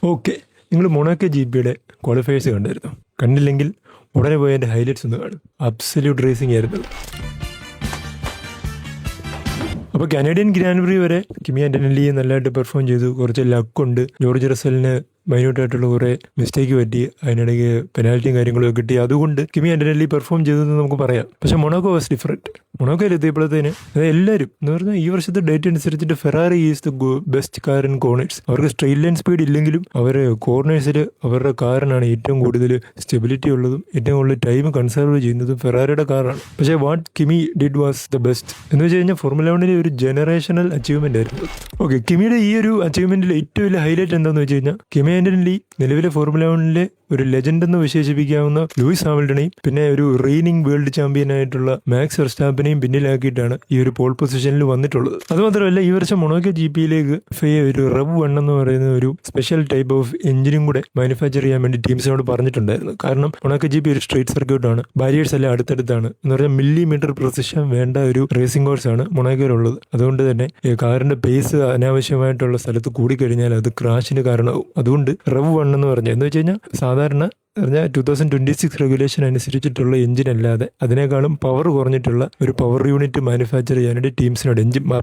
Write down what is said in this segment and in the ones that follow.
Okay, നിങ്ങൾ Monaco G പിയുടെ qualifiers കണ്ടായിരുന്നു? കണ്ടില്ലെങ്കിൽ ഉടനെ പോയി എൻ്റെ ഹൈലൈറ്റ്സ് ഒന്ന് കാണും. അബ്സല്യൂട്ട് റേസിംഗ് ആയിരുന്നു. അപ്പോൾ കനേഡിയൻ ഗ്രാൻഡ് പ്രി വരെ കിമി ആൻ്റണലി നല്ലതായിട്ട് പെർഫോം ചെയ്തു. കുറച്ച് ലക്കുണ്ട്. ജോർജ് റസലിന് മൈന്യൂട്ടായിട്ടുള്ള കുറേ മിസ്റ്റേക്ക് പറ്റി, അതിനിടയ്ക്ക് പെനാൽറ്റിയും കാര്യങ്ങളൊക്കെ കിട്ടി. അതുകൊണ്ട് കിമി ആൻ്റണലി പെർഫോം ചെയ്തതെന്ന് നമുക്ക് പറയാം. പക്ഷെ മൊണാക്കോ വാസ് ഡിഫറെൻറ്റ്. മൊണാക്കോയിൽ എത്തിയപ്പോഴത്തേന് എല്ലാവരും എന്ന് പറഞ്ഞാൽ ഈ വർഷത്തെ ഡേറ്റ് അനുസരിച്ചിട്ട് Ferrari is the best car in corners. അവർക്ക് സ്ട്രെയിറ്റ് ലൈൻ സ്പീഡ് ഇല്ലെങ്കിലും അവർ കോർണേഴ്സിൽ അവരുടെ കാറിനാണ് ഏറ്റവും കൂടുതൽ സ്റ്റെബിലിറ്റി ഉള്ളതും ഏറ്റവും കൂടുതൽ ടൈം കൺസർവ് ചെയ്യുന്നതും ഫെറാറിയുടെ കാറാണ്. പക്ഷേ what Kimi did was the best എന്ന് വെച്ച് കഴിഞ്ഞാൽ ഫോർമുല 1 ഒരു ജനറേഷണൽ അച്ചീവ്മെൻ്റ് ആയിരുന്നു. ഓക്കെ, കിമിയുടെ ഈ ഒരു അച്ചീവ്മെൻറ്റിൽ ഏറ്റവും വലിയ ഹൈലൈറ്റ് എന്താണെന്ന് വെച്ച് കഴിഞ്ഞാൽ കിമി ആൻ്റണലി നിലവിലെ ഫോർമുല 1 ഒരു ലെജൻഡ് എന്ന് വിശേഷിപ്പിക്കാവുന്ന ലൂയിസ് ഹാമിൽട്ടണെയും പിന്നെ ഒരു റീനിങ് വേൾഡ് ചാമ്പ്യനായിട്ടുള്ള മാക്സ് വെർസ്റ്റാപ്പിനെയും പിന്നിലാക്കിയിട്ടാണ് ഈ ഒരു പോൾ പൊസിഷനിൽ വന്നിട്ടുള്ളത്. അതുമാത്രമല്ല, ഈ വർഷം മൊണാക്കോ ജി പിയിലേക്ക് ഒരു റെവ് 1 എന്ന് പറയുന്ന ഒരു സ്പെഷ്യൽ ടൈപ്പ് ഓഫ് എഞ്ചിനും കൂടെ മാനുഫാക്ചർ ചെയ്യാൻ വേണ്ടി ടീംസിനോട് പറഞ്ഞിട്ടുണ്ടായിരുന്നു. കാരണം മൊണാക്കോ ജി പി ഒരു സ്ട്രേറ്റ് സർക്യൂട്ടാണ്, ബാരിയേഴ്സ് എല്ലാം അടുത്തടുത്താണ്. എന്ന് പറഞ്ഞാൽ മില്ലിമീറ്റർ പ്രിസിഷൻ വേണ്ട ഒരു റേസിംഗ് കോഴ്സാണ് മൊണാക്കോയിലുള്ളത്. അതുകൊണ്ട് തന്നെ കാറിന്റെ പേസ് അനാവശ്യമായിട്ടുള്ള സ്ഥലത്ത് കൂടിക്കഴിഞ്ഞാൽ അത് ക്രാഷിന് കാരണമാവും. അതുകൊണ്ട് റെവ് 1 എന്ന് പറഞ്ഞാൽ എന്ന് വെച്ച് കഴിഞ്ഞാൽ സാധാരണ പറഞ്ഞാൽ 2026 റെഗുലേഷൻ അനുസരിച്ചിട്ടുള്ള എഞ്ചിൻ അല്ലാതെ അതിനേക്കാളും പവർ കുറഞ്ഞിട്ടുള്ള ഒരു പവർ യൂണിറ്റ് മാനുഫാക്ചർ ചെയ്യാനായിട്ട് ടീംസിനോട്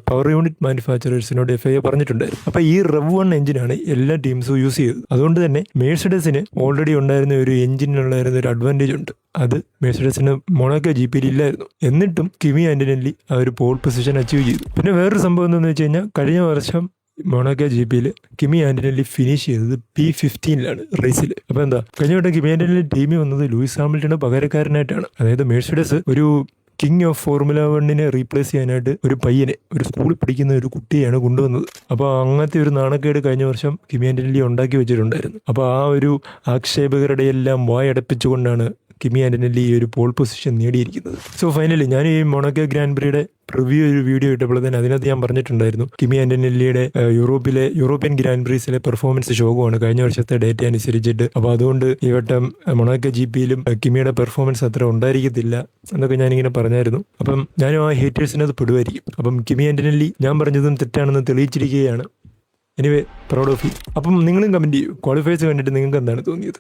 പവർ യൂണിറ്റ് മാനുഫാക്ചറേഴ്സിനോട് FIA പറഞ്ഞിട്ടുണ്ടായിരുന്നു. അപ്പോൾ ഈ റെവ് 1 എഞ്ചിനാണ് എല്ലാ ടീംസും യൂസ് ചെയ്തത്. അതുകൊണ്ട് തന്നെ മെഴ്സിഡസിന് ഓൾറെഡി ഉണ്ടായിരുന്ന ഒരു എഞ്ചിനുണ്ടായിരുന്ന ഒരു അഡ്വാൻറ്റേജ് ഉണ്ട്. അത് മെഴ്സിഡസിന് മൊണാക്കോ ജി പിയിൽ ഇല്ലായിരുന്നു. എന്നിട്ടും കിമി ആൻ്റണലി ആ ഒരു പോൾ പൊസിഷൻ അച്ചീവ് ചെയ്തു. പിന്നെ വേറൊരു സംഭവം എന്താണെന്ന് വെച്ച് കഴിഞ്ഞാൽ കഴിഞ്ഞ വർഷം മൊണാക്കോ ജി പിയിൽ കിമി ആൻ്റണലി ഫിനിഷ് ചെയ്തത് P15 റേസിൽ. അപ്പോൾ എന്താ, കഴിഞ്ഞ വട്ടം കിമി ആൻ്റണലി ടീമിൽ വന്നത് ലൂയിസ് ഹാമിൽട്ടണ് പകരക്കാരനായിട്ടാണ്. അതായത് മെഴ്സിഡസ് ഒരു കിങ് ഓഫ് ഫോർമുല 1 റീപ്ലേസ് ചെയ്യാനായിട്ട് ഒരു പയ്യനെ, ഒരു സ്കൂളിൽ പഠിക്കുന്ന ഒരു കുട്ടിയാണ് കൊണ്ടുവന്നത്. അപ്പോൾ അങ്ങനത്തെ ഒരു നാണക്കേട് കഴിഞ്ഞ വർഷം കിമി ആൻ്റണലി ഉണ്ടാക്കി വെച്ചിട്ടുണ്ടായിരുന്നു. അപ്പോൾ ആ ഒരു ആക്ഷേപകരുടെ എല്ലാം വായടപ്പിച്ചുകൊണ്ടാണ് കിമി ആൻ്റണലി ഈ ഒരു പോൾ പൊസിഷൻ നേടിയിരിക്കുന്നത്. സോ ഫൈനലി ഞാൻ ഈ മൊണാക്കോ ഗ്രാൻഡ് പ്രിയുടെ റിവ്യൂ ഒരു വീഡിയോ ഇട്ടപ്പോഴത്തേന് അതിനകത്ത് ഞാൻ പറഞ്ഞിട്ടുണ്ടായിരുന്നു കിമി ആൻ്റണലിയുടെ യൂറോപ്യൻ ഗ്രാൻഡ് പ്രീസിലെ പെർഫോമൻസ് ശോകമാണ് കഴിഞ്ഞ വർഷത്തെ ഡേറ്റ അനുസരിച്ചിട്ട്. അപ്പോൾ അതുകൊണ്ട് ഈ വട്ടം മൊണാക്കോ ജി പിയിലും കിമിയുടെ പെർഫോമൻസ് അത്ര ഉണ്ടായിരിക്കത്തില്ല എന്നൊക്കെ ഞാനിങ്ങനെ പറഞ്ഞായിരുന്നു. അപ്പം ഞാനും ആ ഹേറ്റേഴ്സിനത് പെടുമായിരിക്കും. അപ്പം കിമി ആൻ്റണലി ഞാൻ പറഞ്ഞതും തെറ്റാണെന്ന് തെളിയിച്ചിരിക്കുകയാണ്. Anyway, proud of you. അപ്പം നിങ്ങളും കമൻറ്റ് ചെയ്യൂ, ക്വാളിഫയേഴ്സ് കണ്ടിട്ട് നിങ്ങൾക്ക് എന്താണ് തോന്നിയത്?